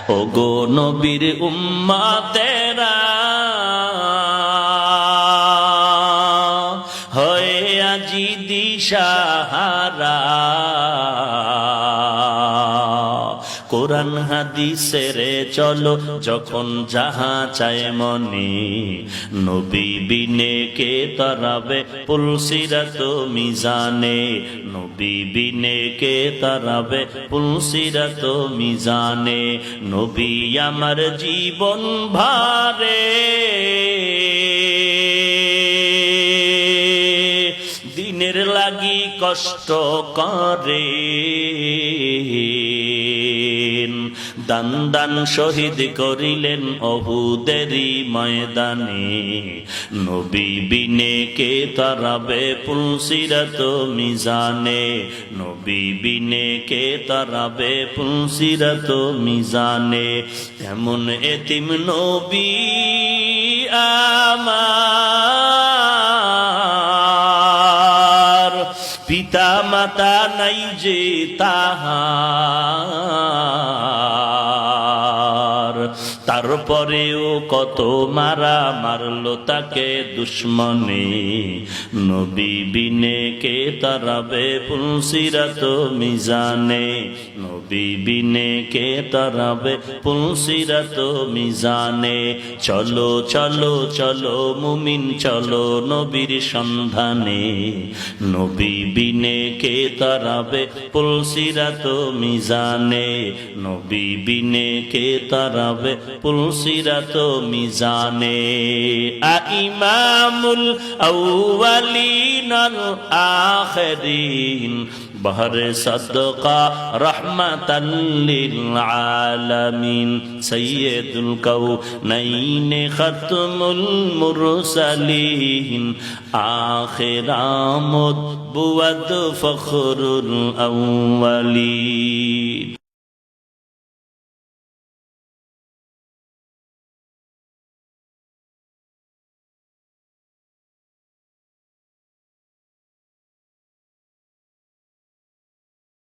ওগো নবীর উম্মতেরা হয়ে আজি দিশাহারা, কোরআন হাদিসের চলো যখন যাহা চায় মনে, নবী বিনে কে তারাবে পুলসিরাত মিজানে, নবী বিনে কে তারাবে পুলসিরাত মিজানে। নবী আমার জীবন ভারে দিনের লাগি কষ্ট করে, দান দান শহীদ করিলেন অহুদেরই ময়দানে, নবী বিনে কে তারাবে পুলসিরাত মিজানে, নবী বিনে কে তারাবে পুলসিরাত মিজানে। এমন এতিম নবী আমার, পিতা মাতা নাই যে তাহার, তারপরেও কত মারা মারলো তাকে দুশ্মনে, নবী বিনে কে তারাবে পুলসিরাত মিজানে, নবী বিনে কে তারাবে পুলসিরাত মিজানে। চলো চলো চলো মুমিন চলো নবীর সন্ধানে, নবী বিনে কে তারাবে পুলসিরাত মিজানে, নবী বিনে কে তারাবে পুলসিরাত মিজানে। ইমামুল আউয়ালিন আল আখিরিন বহরে সদকা রহমাতাল লিল আলামিন, সাইয়্যিদুল কাউনাইন খাতমুল মুরসালিন, আখিরামত বুয়াদ ফখরুল আউয়ালিন।